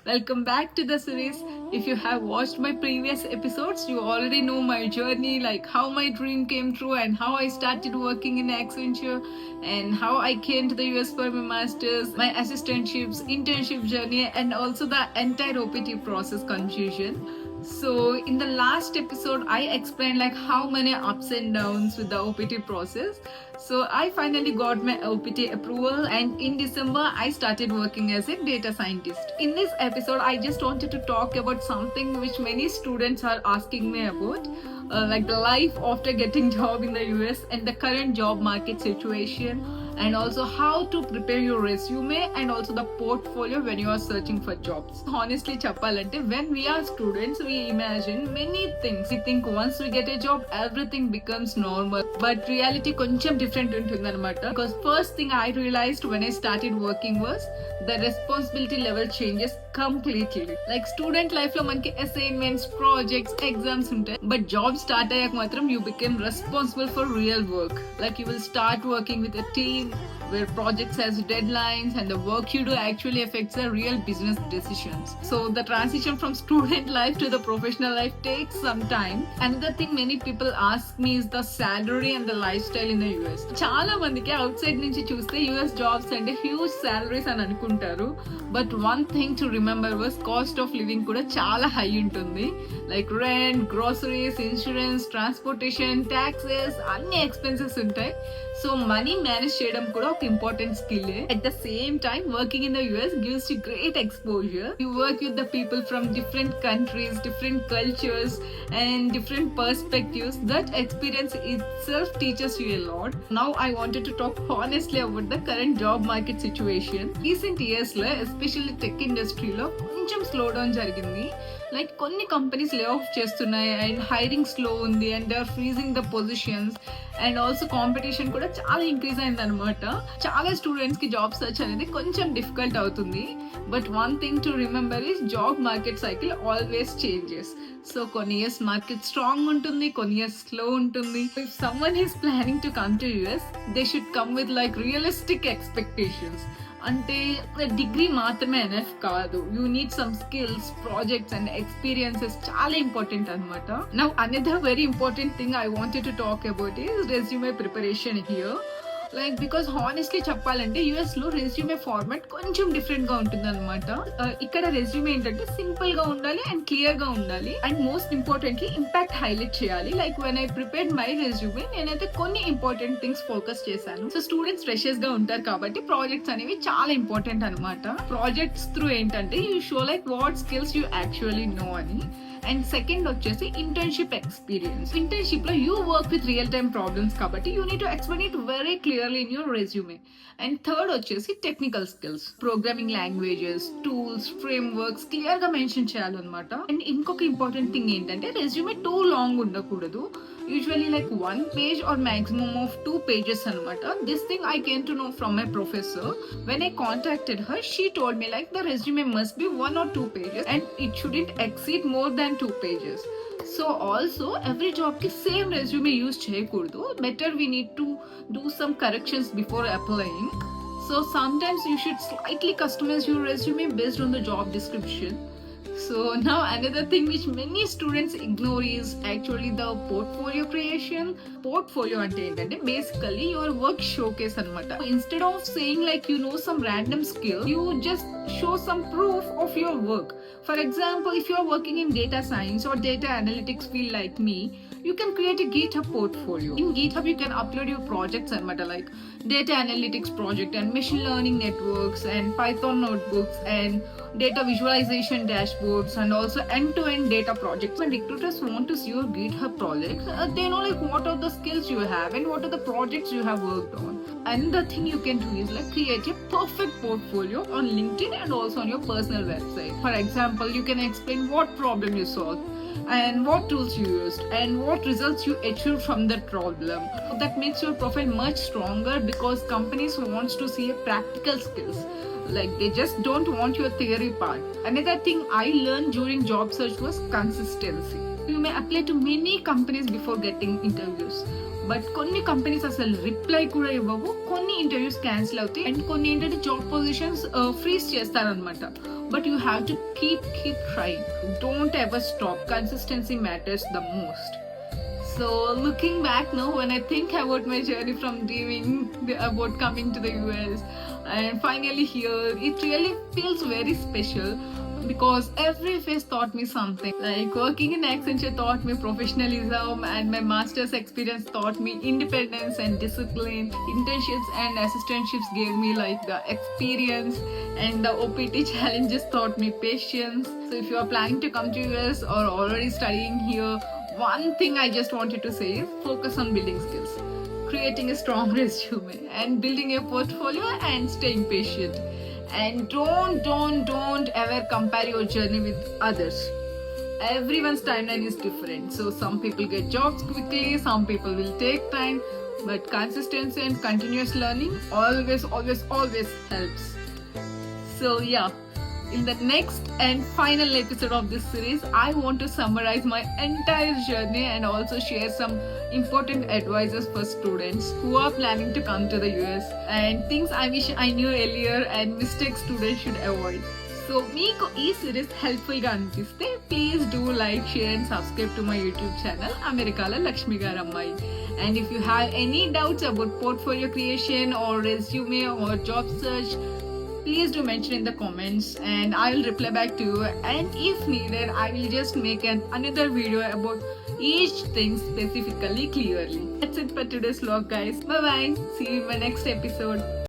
Welcome back to the series. If you have watched my previous episodes, you already know my journey, like how my dream came true and how I started working in Accenture and how I came to the US for my masters, my assistantships, internship journey, and also the entire OPT process confusion. So in the last episode, I explained like how many ups and downs with the OPT process. So I finally got my OPT approval, and in December I started working as a data scientist. In this episode, I just wanted to talk about something which many students are asking me about. Like the life after getting job in the US and the current job market situation, and also how to prepare your resume and also the portfolio when you are searching for jobs. Honestly cheppalante, when we are students we imagine many things. We think once we get a job everything becomes normal, but reality koncham different untundannamata. Because first thing I realized when I started working was the responsibility level changes completely. Like student life lo manki assignments, projects, exams untai, but job start ayyak matram you become responsible for real work. Like you will start working with a team where projects has deadlines and the work you do actually affects the real business decisions. So the transition from student life to the professional life takes some time. Another thing many people ask me is the salary and the lifestyle in the US. చాలా మందికి out side నుంచి చూస్తే US jobs అంటే huge salaries అని అనుకుంటారు, but one thing to remember was cost of living కూడా చాలా high ఉంటుంది. Like rent, groceries, insurance, transportation, taxes అన్ని ఎక్స్పెన్సెస్ ఉంటాయి. సో మనీ మేనేజ్ చేయడం కూడా ఒక important skill. At the same time working in the US gives you great exposure. You work with the people from different countries, different cultures and different perspectives. That experience itself teaches you a lot. Now I wanted to talk honestly about the current job market situation. Recent years లో especially tech ఇండస్ట్రీలో కొంచెం slow down జరిగింది. Like కొన్ని companies lay off చేస్తున్నాయి and hiring slow ఉంది and they are freezing the positions and also competition కూడా చాలా increase అయింది అనమాట. చాలా స్టూడెంట్స్ కి జాబ్ సర్చ్ అనేది కొంచెం డిఫికల్ట్ అవుతుంది. But one thing to remember is job market cycle always changes. So కొన్ని ఇయర్స్ మార్కెట్ స్ట్రాంగ్ ఉంటుంది, కొన్ని ఇయర్స్ స్లో ఉంటుంది. If someone is planning to come to US they should come with like realistic expectations. అంటే degree మాత్రమే enough కాదు, you need some skills, projects and experiences చాలా important అనమాట. Now another very important thing I wanted to talk about is resume preparation here. Like because honestly చెప్పాలంటే US లో resume format కొంచెం different గా ఉంటుంది అనమాట. ఇక్కడ రెజ్యూమే ఏంటంటే సింపుల్ గా ఉండాలి అండ్ క్లియర్ గా ఉండాలి and most importantly impact highlight చేయాలి. Like when I prepared my resume నేనైతే కొన్ని ఇంపార్టెంట్ థింగ్స్ ఫోకస్ చేశాను. సో స్టూడెంట్స్ ఫ్రెషర్స్ గా ఉంటారు కాబట్టి ప్రాజెక్ట్స్ అనేవి చాలా ఇంపార్టెంట్ అనమాట. ప్రాజెక్ట్స్ త్రూ ఏంటంటే you show like what skills you actually know అని. అండ్ సెకండ్ వచ్చేసి ఇంటర్న్షిప్ ఎక్స్పీరియన్స్. ఇంటర్న్షిప్ లో you work with real time problems కాబట్టి you need to explain it very clearly in your resume. And third వచ్చేసి technical skills, programming languages, tools, frame works clear గా mention చేయాలన్నమాట. And ఇంకొక important thing ఏంటంటే resume two long ఉండకూడదు. Usually like 1 page or maximum of 2 pages anamata. This thing I came to know from my professor. When I contacted her, she told me like the resume must be 1 or 2 pages and it shouldn't exceed more than 2 pages. So also every job ki same resume use cheyakudu. Better we need to do some corrections before applying. So sometimes you should slightly customize your resume based on the job description. So now another thing which many students ignore is actually the portfolio creation. Portfolio ante entante basically your work showcase anamata. Instead of saying like you know some random skill, you just show some proof of your work. For example, if you are working in data science or data analytics field like me, you can create a GitHub portfolio. In GitHub you can upload your projects anamata, like data analytics project and machine learning networks and Python notebooks and data visualization dashboards and also end-to-end data projects. When recruiters want to see your GitHub projects, they know like what are the skills you have and what are the projects you have worked on. Another thing you can do is like create a perfect portfolio on LinkedIn and also on your personal website. For example, you can explain what problem you solved and what tools you used and what results you achieved from that problem. That makes your profile much stronger because companies wants to see a practical skills. Like they just don't want your theory part. Another thing I learned during job search was consistency. You may apply to many companies before getting interviews. But కొన్ని companies అసలు reply కూడా ఇవ్వవు, కొన్ని interviews cancel అవుతాయి and కొన్ని ఏంటంటే job positions freeze చేస్తారనమాట. But you have to keep trying, don't ever stop, consistency matters the most. So looking back now, when I think about my journey from dreaming about coming to the US and finally here, it really feels very special because every phase taught me something. Like working in Accenture taught me professionalism, and my master's experience taught me independence and discipline. Internships and assistantships gave me like the experience, and the OPT challenges taught me patience. So if you are planning to come to US or already studying here, one thing I just wanted to say is focus on building skills, creating a strong resume, and building a portfolio, and staying patient. And don't ever compare your journey with others. Everyone's timeline is different. So some people get jobs quickly, some people will take time, but consistency and continuous learning always helps. So yeah, in the next and final episode of this series, I want to summarize my entire journey and also share some important advices for students who are planning to come to the US, and things I wish I knew earlier and mistakes students should avoid. So మీకు ఈ series helpful గా అనిపిస్తే please do like, share and subscribe to my YouTube channel అమెరికాలో లక్ష్మి గారు అమ్మాయి. And if you have any doubts about portfolio creation or resume or job search, please do mention in the comments and I will reply back to you, and if needed I will just make another video about each thing specifically clearly. That's it for today's vlog guys. Bye bye, see you in my next episode.